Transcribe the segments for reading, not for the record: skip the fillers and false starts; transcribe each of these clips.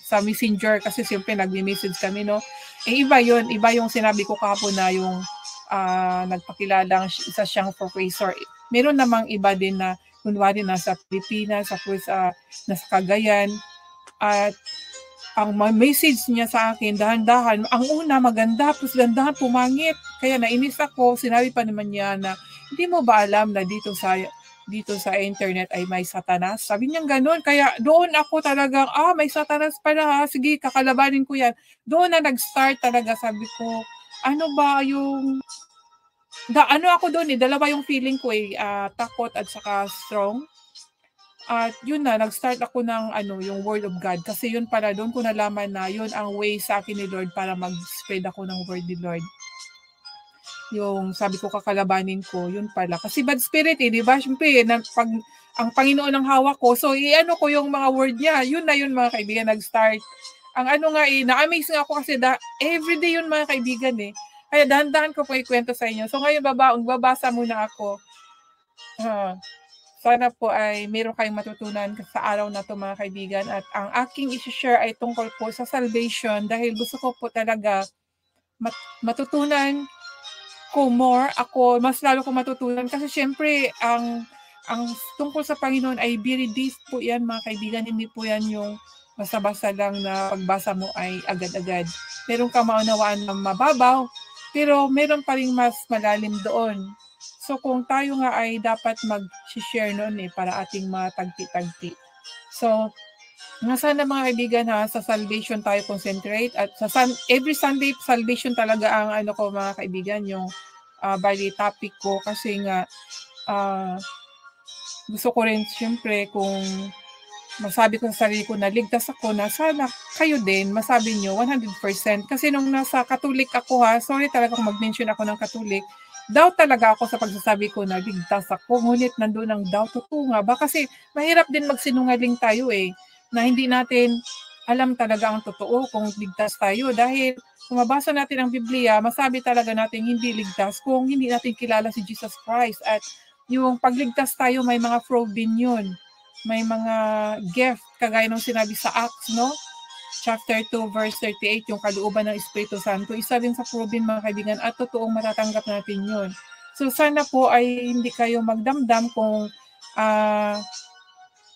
sa Messenger kasi siyempre nagme-message kami, no? Iba yun, iba yung sinabi ko kahapon na yung nagpakilalang isa siyang professor. Meron namang iba din na kunwari nasa Pilipinas, tapos nasa Cagayan, at ang message niya sa akin, dahan-dahan, ang una maganda, tapos dahan-dahan pumangit. Kaya nainis ako, sinabi pa naman niya na, hindi mo ba alam na dito sa internet ay may satanas? Sabi niya gano'n. Kaya doon ako talagang, may satanas pala, sige, kakalabanin ko yan. Doon na nag-start talaga, sabi ko, ano ba yung, ano ako doon dalawa yung feeling ko takot at saka strong. At yun na, nag-start ako ng yung Word of God. Kasi yun pala, doon ko nalaman na yun ang way sa akin ni Lord para mag-spread ako ng Word ni Lord. Yung sabi ko kakalabanin ko, yun pala. Kasi bad spirit di ba? Siyempre, pag ang Panginoon ang hawak ko, so iano ko yung mga word niya. Yun na yun mga kaibigan, nag-start. Ang na-amaze nga ako kasi everyday yun mga kaibigan Kaya dahan-dahan ko po ikwento sa inyo. So ngayon babasa muna ako. Sana po ay meron kayong matutunan sa araw na to mga kaibigan. At ang aking isi-share ay tungkol po sa salvation dahil gusto ko po talaga matutunan ko more. Mas lalo ko matutunan kasi syempre ang tungkol sa Panginoon ay very deep po yan mga kaibigan. Hindi po yan yung basta-basta lang na pagbasa mo ay agad-agad. Meron kang maunawaan na mababaw, pero meron pa rin mas malalim doon. So kung tayo nga ay dapat mag-share noon para ating matagti-tagti. So sana mga kaibigan sa salvation tayo concentrate at every Sunday salvation talaga ang ko mga kaibigan yung bali topic ko kasi nga gusto ko rin siyempre kung masabi ko sa sarili ko na ligtas ako na sana kayo din masabi nyo 100% kasi nung nasa Catholic ako sorry talaga kung mag-mention ako ng Catholic, doubt talaga ako sa pagsasabi ko na ligtas ako, ngunit nandun ang doubt. Totoo nga ba? Kasi mahirap din magsinungaling tayo na hindi natin alam talaga ang totoo kung ligtas tayo. Dahil kung mabasa natin ang Biblia, masabi talaga natin hindi ligtas kung hindi natin kilala si Jesus Christ. At yung pagligtas tayo, may mga fraud din yun. May mga gift, kagaya ng sinabi sa Acts, no? Chapter 2, verse 38, yung kalooban ng Espiritu Santo. Isa din sa proven mga kaibigan at totoong matatanggap natin yun. So sana po ay hindi kayo magdamdam kung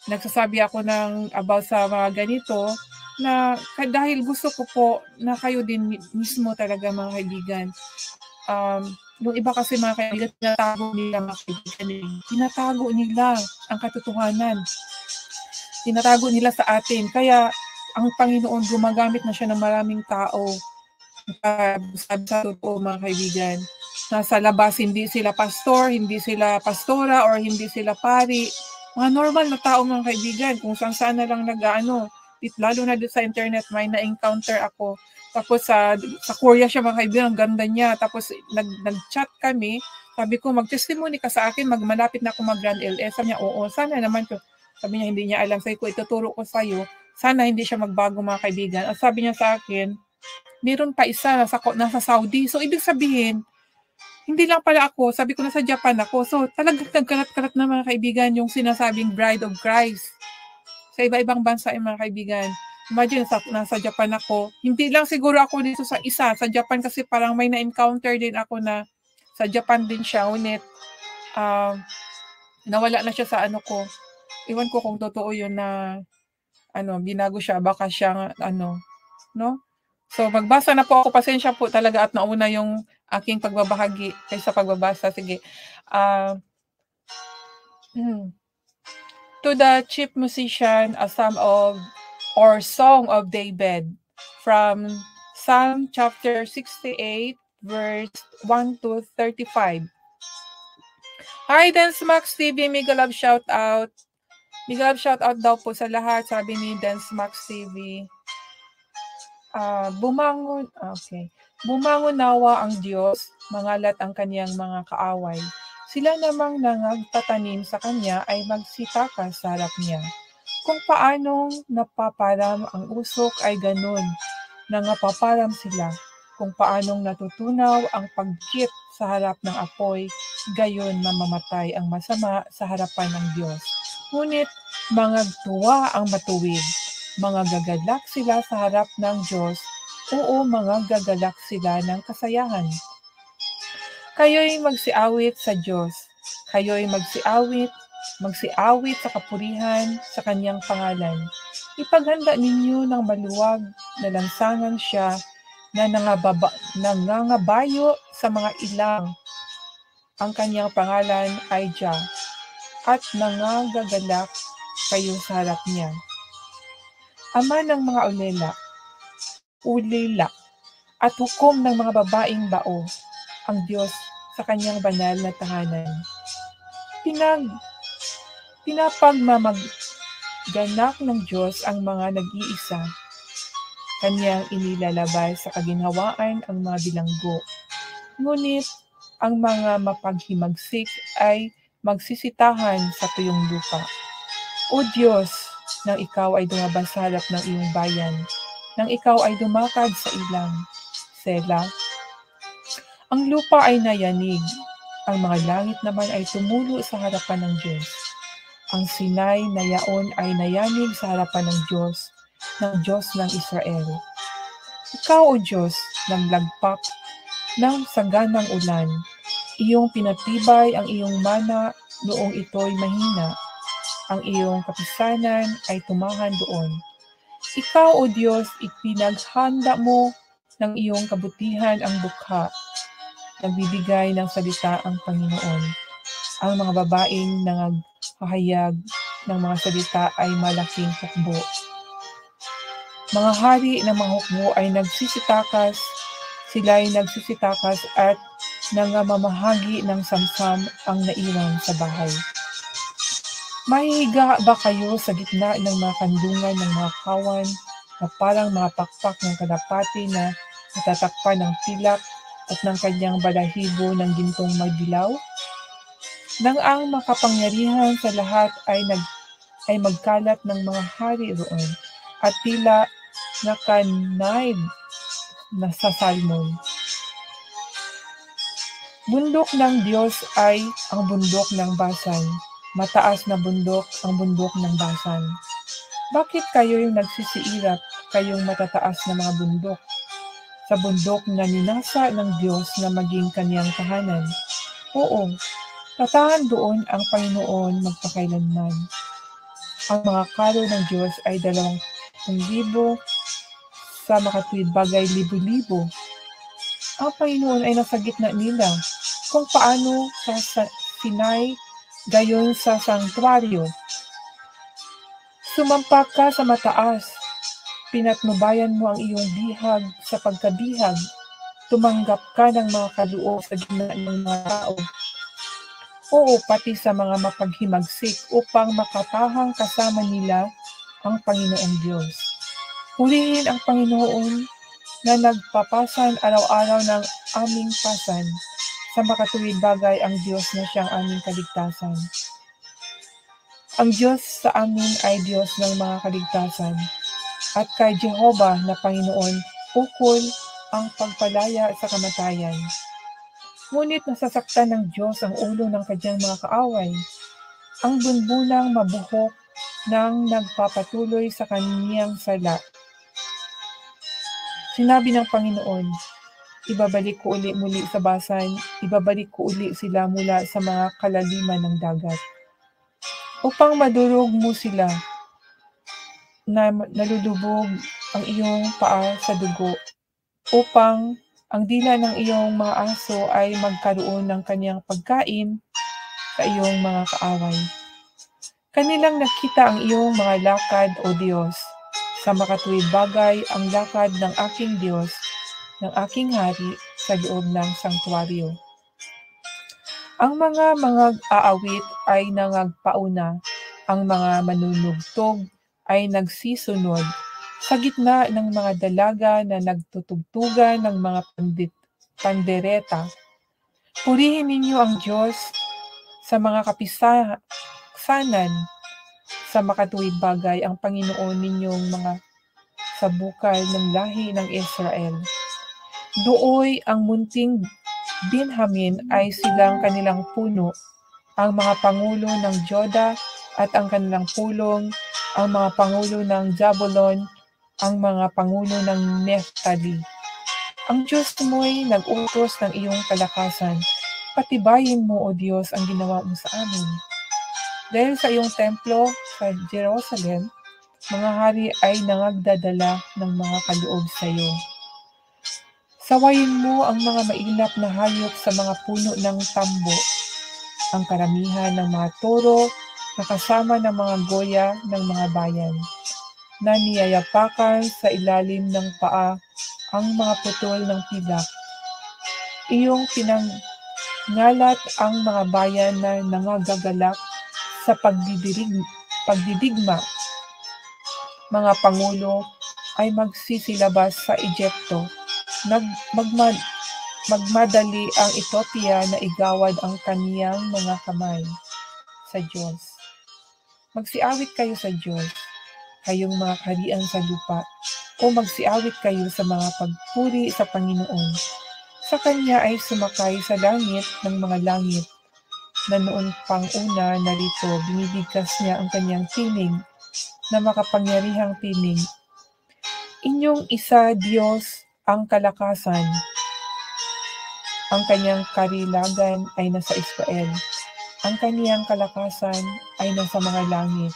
nagsasabi ako about sa mga ganito na dahil gusto ko po na kayo din mismo talaga mga kaibigan. Yung iba kasi mga kaibigan, tinatago nila mga kaibigan. Tinatago nila ang katotohanan. Tinatago nila sa atin. Kaya ang Panginoon gumagamit na siya ng maraming tao. Sabi sa totoo mga kaibigan, nasa labas hindi sila pastor, hindi sila pastora, or hindi sila pari. Mga normal na tao mga kaibigan, kung saan na lang lalo na dito sa internet may na-encounter ako. Tapos sa Korea siya mga kaibigan, ang ganda niya. Tapos nag-chat kami, sabi ko mag-testimony ka sa akin, malapit na ako mag-Grand LS. Sabi niya, oo, sana naman to. Sabi niya, hindi niya alam. Sabi ko, ituturo ko sa'yo. Sana hindi siya magbago mga kaibigan. At sabi niya sa akin, meron pa isa nasa Saudi. So, ibig sabihin, hindi lang pala ako. Sabi ko, nasa Japan ako. So, talagang nagkalat-kalat na mga kaibigan yung sinasabing bride of Christ. Sa iba-ibang bansa mga kaibigan. Imagine, nasa Japan ako. Hindi lang siguro ako dito sa isa. Sa Japan kasi parang may na-encounter din ako na sa Japan din siya. Ngunit, nawala na siya sa ko. Iwan ko kung totoo yun na binago siya, baka siya no? So magbasa na po ako, pasensya po talaga at nauna yung aking pagbabahagi kaysa pagbabasa. Sige. To the chief musician, a psalm Song of David from Psalm chapter 68 verse 1 to 35. Hi, Dance Max TV, mega love shout out. Mega love shout out daw po sa lahat, sabi ni Dance Max TV. Bumangon nawa ang Diyos, mangalat ang kaniyang mga kaaway. Sila namang nangagtatanim sa kanya ay magsitakas sa harap niya. Kung paanong napaparam ang usok ay ganun, nangapaparam sila. Kung paanong natutunaw ang pagkit sa harap ng apoy, gayon mamamatay ang masama sa harapan ng Diyos. Ngunit mangagtuwa ang matuwid, mga gagalak sila sa harap ng Diyos, oo, mga gagalak sila ng kasayahan. Kayo'y magsiawit sa Diyos. Kayo'y magsiawit sa kapurihan sa kanyang pangalan. Ipaghanda ninyo ng maluwag na lansangan siya na nangangabayo sa mga ilang. Ang kanyang pangalan ay Jah, at nangagagalak kayo sa harap niya. Ama ng mga ulila, at hukom ng mga babaeng bao, ang Diyos sa kanyang banal na tahanan. Pinapagmamaganak ng Diyos ang mga nag-iisa. Kanyang inilalabas sa kaginhawaan ang mga bilanggo. Ngunit ang mga mapaghimagsik ay magsisitahan sa tuyong lupa. O Diyos, nang ikaw ay dumabas sa harap ng iyong bayan, nang ikaw ay dumakad sa ilang, Sela. Ang lupa ay nayanig, ang mga langit naman ay tumulo sa harapan ng Diyos. Ang Sinai na yaon ay nayanig sa harapan ng Diyos ng Israel. Ikaw, O Diyos, naglagpak ng saganang ulan. Iyong pinatibay ang iyong mana noong ito'y mahina. Ang iyong kapisanan ay tumahan doon. Ikaw, O Diyos, ipinaghanda mo ng iyong kabutihan ang dukha. Nagbibigay ng salita ang Panginoon. Ang mga babaeng nangahayag ng mga salita ay malaking hukbo. Mga hari ng mga hukbo ay nagsisitakas, sila'y nagsisitakas at nangamamahagi ng samsam ang naiwan sa bahay. Mahihiga ba kayo sa gitna ng mga kandungan ng mga kawan na parang mga pakpak ng kalapati na natatakpan ng pilak at ng kanyang balahibo ng gintong madilaw? Nang ang makapangyarihan sa lahat ay magkalat ng mga hari roon at tila nakanaig na sa salmon. Bundok ng Diyos ay ang bundok ng Basan. Mataas na bundok ang bundok ng Basan. Bakit kayo'y nagsisiirap, kayong matataas na mga bundok? Sa bundok na ninasa ng Diyos na maging kaniyang tahanan. Oo, tatahan doon ang Panginoon magpakailanman. Ang mga karo ng Diyos ay 20,000, sa makatuwid bagay 10,000. Ang Panginoon ay nasa gitna nila, kung paano sa Sinai, gayon sa sanktuaryo. Sumampa ka sa mataas, pinatnubayan mo ang iyong bihag sa pagkabihag, tumanggap ka ng mga kaloob sa gitna ng mga tao. Oo, pati sa mga mapaghimagsik upang makatahang kasama nila ang Panginoong Diyos. Purihin ang Panginoon na nagpapasan araw-araw ng aming pasan. Sa makatuwid bagay ang Diyos na siyang aming kaligtasan. Ang Diyos sa amin ay Diyos ng mga kaligtasan. At kay Jehovah na Panginoon, ukol ang pagpalaya sa kamatayan. Ngunit nasasaktan ng Diyos ang ulo ng kanyang mga kaaway. Ang bunbunang mabuhok nang nagpapatuloy sa kaniyang sala. Sinabi ng Panginoon, ibabalik ko uli muli sa Basan, ibabalik ko uli sila mula sa mga kalaliman ng dagat. Upang madurog mo sila, na nalulubog ang iyong paa sa dugo, upang ang dila ng iyong mga aso ay magkaroon ng kaniyang pagkain sa iyong mga kaaway. Kanilang nakita ang iyong mga lakad, O Diyos, sa makatuwid bagay ang lakad ng aking Diyos, ng aking hari sa loob ng sanktuaryo. Ang mga aawit ay nangagpauna, ang mga manunugtog ay nagsisunod sa gitna ng mga dalaga na nagtutugtugan ng mga pandereta. Purihin ninyo ang Diyos sa mga kapisanan, sa makatuwid bagay ang Panginoon ninyong mga sabukal ng lahi ng Israel. Dooy ang munting Benjamin ay silang kanilang puno, ang mga pangulo ng Joda at ang kanilang pulong ang mga pangulo ng Zabulon, ang mga pangulo ng Neftali. Ang Diyos mo'y nag-utos ng iyong kalakasan. Patibayin mo, O Diyos, ang ginawa mo sa amin. Dahil sa iyong templo sa Jerusalem, mga hari ay nangagdadala ng mga kaloob sa iyo. Sawayin mo ang mga mailap na hayop sa mga puno ng tambo, ang karamihan ng mga toro na kasama ng mga goya ng mga bayan, na niyayapakan sa ilalim ng paa ang mga putol ng pilak. Iyong pinangalat ang mga bayan na nangagagalak sa pagdidigma. Mga pangulo ay magsisilabas sa Egypto. Magmadali ang Ethiopia na igawad ang kaniyang mga kamay sa Diyos. Magsiawit kayo sa Diyos, kayong mga kaharian sa lupa, o magsiawit kayo sa mga pagpuri sa Panginoon. Sa Kanya ay sumakay sa langit ng mga langit, na noon pang una narito binibigkas niya ang Kanyang tinig, na makapangyarihang tinig. Inyong isa, Diyos, ang kalakasan. Ang Kanyang karilagan ay nasa Israel. Ang Kaniyang kalakasan ay nasa mga langit.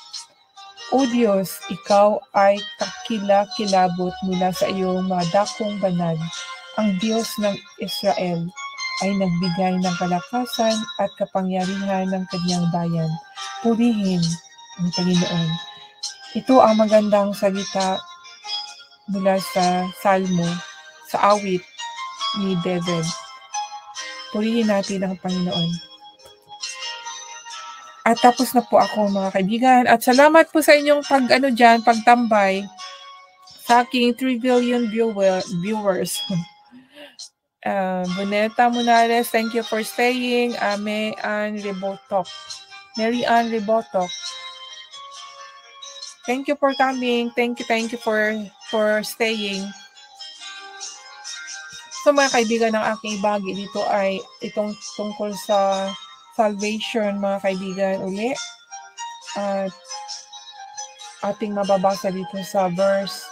O Diyos, Ikaw ay kakilakilabot mula sa iyong mga dakong banal. Ang Diyos ng Israel ay nagbigay ng kalakasan at kapangyarihan ng Kanyang bayan. Purihin ang Panginoon. Ito ang magandang salita mula sa Salmo, sa awit ni David. Purihin natin ang Panginoon. At tapos na po ako, mga kaibigan. At salamat po sa inyong pagtambay sa aking 3 billion viewers. Boneta Munales, thank you for staying. Mary Ann Ribotok. Thank you for coming. Thank you for staying. So mga kaibigan, ng aking ibagi dito ay itong tungkol sa salvation, mga kaibigan, uli. At ating mababasa dito sa verse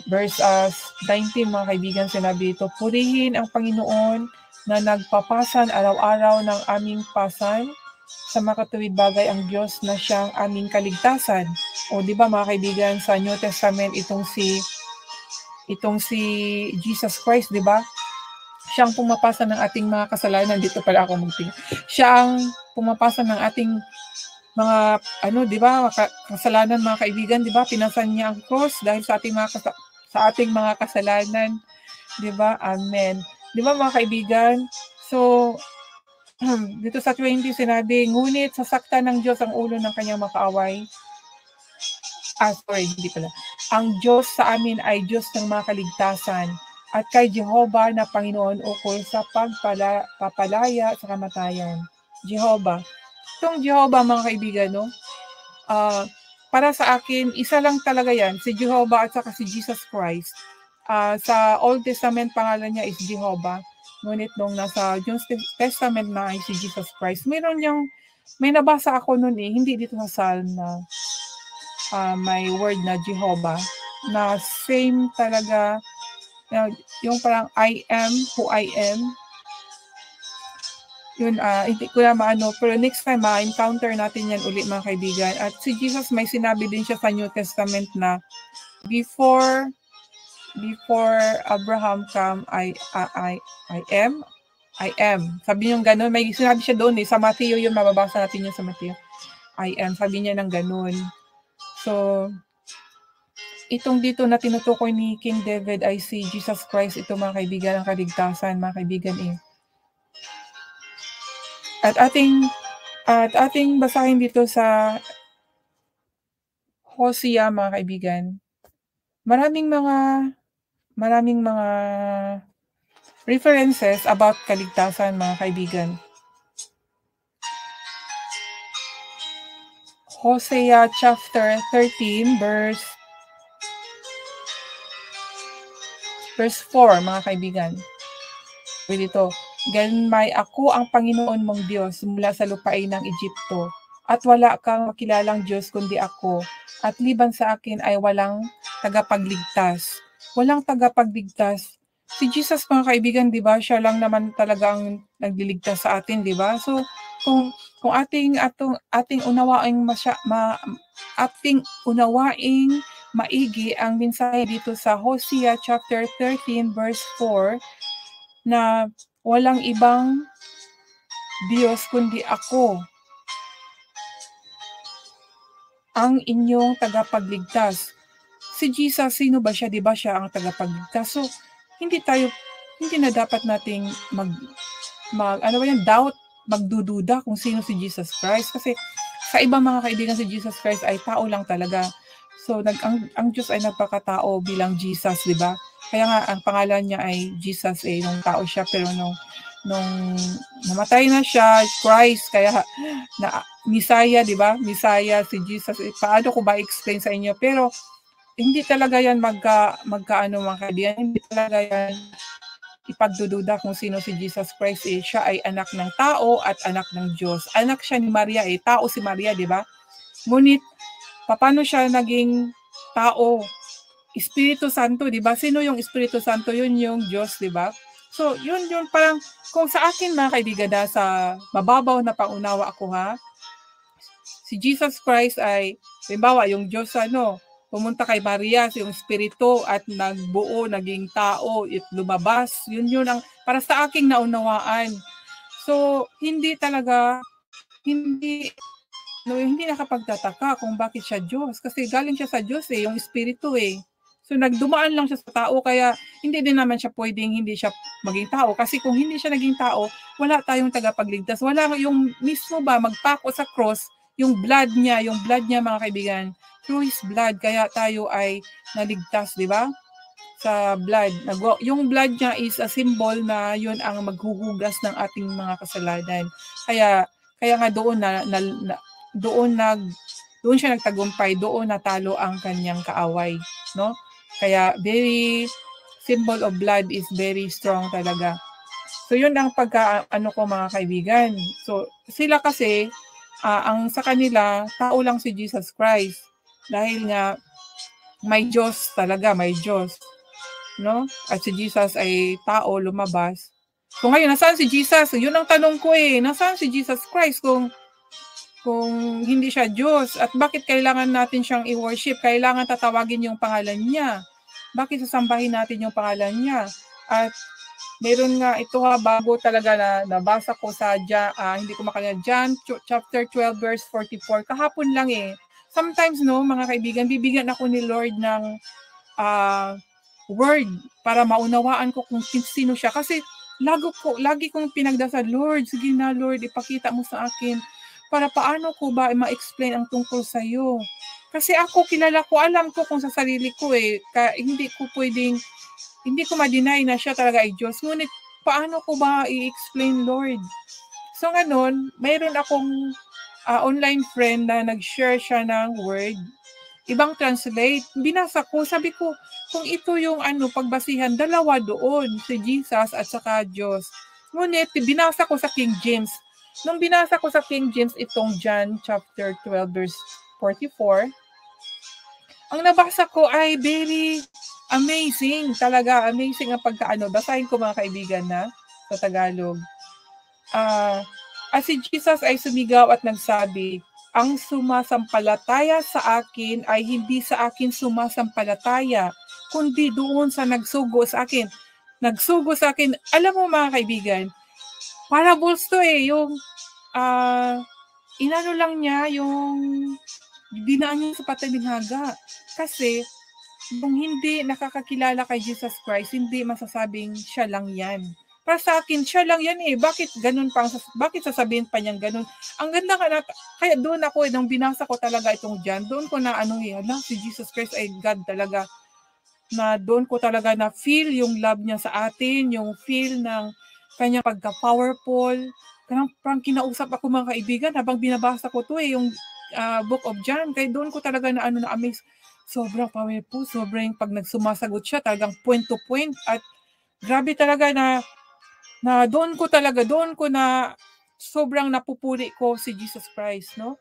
19, mga kaibigan, sinabi dito, purihin ang Panginoon na nagpapasan araw-araw ng aming pasan, sa makatuwid bagay ang Diyos na siyang aming kaligtasan. O di ba mga kaibigan, sa New Testament itong si Jesus Christ, di ba? Siyang pumapasa ng ating mga kasalanan. Dito pala ako magtingin. Siya ang pumapasa ng ating mga di ba, kasalanan, mga kaibigan, di ba? Pinasan niya ang cross dahil sa ating mga kasalanan, di ba? Amen. Di ba mga kaibigan? So dito sa 20 sinabi, ngunit sasaktan ng Diyos ang ulo ng kanyang makaaway. Hindi pala. Ang Diyos sa amin ay Diyos ng mga kaligtasan, at kay Jehovah na Panginoon ukol sa pagpapalaya sa kamatayan. Jehovah. Itong Jehovah, mga kaibigan, no? Para sa akin, isa lang talaga yan, si Jehovah at saka si Jesus Christ. Sa Old Testament, pangalan niya is Jehovah. Ngunit nung nasa New Testament na ay si Jesus Christ. May nabasa ako noon hindi dito sa Psalm na may word na Jehovah, na same talaga, yung parang I am who I am. Yun, hindi ko na maano, pero next time ma-encounter natin yan uli, mga kaibigan. At si Jesus, may sinabi din siya sa New Testament na before Abraham come, I am. Sabi niya ganun, may sinabi siya doon sa Matthew, yun, mababasa natin yun sa Matthew. I am, sabi niya ng ganun. So, itong dito na tinutukoy ni King David ay si Jesus Christ. Ito, mga kaibigan, ang kaligtasan, mga kaibigan . At ating basahin dito sa Hosea, mga kaibigan. Maraming mga references about kaligtasan, mga kaibigan. Hosea chapter 13 verse 4, mga kaibigan. Dito, ganmay ako ang Panginoon mong Diyos mula sa lupain ng Egypto. at wala kang makilalang Diyos kundi ako, at liban sa akin ay walang tagapagligtas. Walang tagapagligtas. Si Jesus, mga kaibigan, di ba, siya lang naman talaga ang nagliligtas sa atin, di ba? So, kung ating unawaing maigi ang mensahe dito sa Hosea chapter 13 verse 4 na walang ibang Diyos kundi ako, ang inyong tagapagligtas. Si Jesus, sino ba siya? Di ba siya ang tagapagligtas? So, hindi na dapat nating doubt, magdududa kung sino si Jesus Christ. Kasi sa ibang mga kaibigan, si Jesus Christ ay tao lang talaga. So, ang Diyos ay nagpakatao bilang Jesus, di ba? Kaya nga, ang pangalan niya ay Jesus, nung tao siya, pero nung namatay na siya, Christ, kaya na Messiah, di ba? Messiah, si Jesus. Paano ko ba explain sa inyo? Pero, hindi talaga yan magkaano mga kaibigan, hindi talaga yan ipagdududa kung sino si Jesus Christ. Siya ay anak ng tao at anak ng Diyos. Anak siya ni Maria, tao si Maria, di ba? Ngunit, paano siya naging tao? Espiritu Santo, di ba? Sino yung Espiritu Santo? Yun yung Diyos, di ba? So, yun parang, kung sa akin mga kaibigan, sa mababaw na pangunawa ako si Jesus Christ ay, halimbawa, yung Diyos pumunta kay Maria, yung Espiritu at nagbuo, naging tao, lumabas. Yun ang para sa aking naunawaan. So, hindi nakapagtataka kung bakit siya Diyos. Kasi galing siya sa Diyos yung Espiritu So, nagdumaan lang siya sa tao, kaya hindi din naman siya pwedeng hindi siya maging tao. Kasi kung hindi siya naging tao, wala tayong tagapagligtas. Wala yung mismo ba, magpako sa cross, yung blood niya mga kaibigan, through His blood, kaya tayo ay naligtas, di ba? Sa blood. Yung blood niya is a symbol na yun ang maghuhugas ng ating mga kasalanan. Kaya nga doon siya nagtagumpay, doon natalo ang kanyang kaaway, no? Kaya symbol of blood is very strong talaga. So yun ang ko mga kaibigan. So sila kasi ang sa kanila tao lang si Jesus Christ, dahil nga may Diyos talaga, may Diyos, no? At si Jesus ay tao, lumabas. So ngayon, nasaan si Jesus? Yun ang tanong ko nasaan si Jesus Christ kung hindi siya Diyos? At bakit kailangan natin siyang i-worship? Kailangan tatawagin yung pangalan niya. Bakit sasambahin natin yung pangalan niya? At meron nga ito bago talaga na nabasa ko sa hindi ko makalimutan, John chapter 12 verse 44. Kahapon lang Sometimes mga kaibigan, bibigyan ako ni Lord ng word para maunawaan ko kung sino siya. Kasi lagi kong pinagdasal, Lord, sige na Lord, ipakita mo sa akin para paano ko ba ma-explain ang tungkol sa iyo. Kasi ako, kilala ko, alam ko kung sa sarili ko hindi ko ma-deny na siya talaga ay Diyos. Ngunit, paano ko ba i-explain, Lord? So, ngayon, mayroon akong online friend na nag-share siya ng word. Ibang translate. Binasa ko, sabi ko, kung ito yung pagbasihan, dalawa doon, si Jesus at saka Diyos. Ngunit, binasa ko sa King James. Nung binasa ko sa King James itong John chapter 12 verse 44, ang nabasa ko ay very amazing. Talaga, amazing ang basahin ko mga kaibigan sa Tagalog. At si Jesus ay sumigaw at nagsabi, ang sumasampalataya sa akin ay hindi sa akin sumasampalataya, kundi doon sa nagsugo sa akin. Nagsugo sa akin, alam mo mga kaibigan, parables to yung inano lang niya, yung dinaan niya sa patalinghaga. Kasi, kung hindi nakakakilala kay Jesus Christ, hindi masasabing siya lang yan. Para sa akin, siya lang yan Bakit ganun bakit sasabihin pa niyang ganun? Ang ganda kaya doon ako nung binasa ko talaga itong John, doon ko na si Jesus Christ ay God talaga. Na doon ko talaga na feel yung love niya sa atin, yung feel ng kanyang pagka-powerful. Parang kinausap ako mga kaibigan habang binabasa ko to yung Book of John. Kaya doon ko talaga na amaze. Sobrang powerful, sobrang pag nagsumasagot siya, talagang point to point. At grabe talaga na doon ko na sobrang napupuri ko si Jesus Christ, no?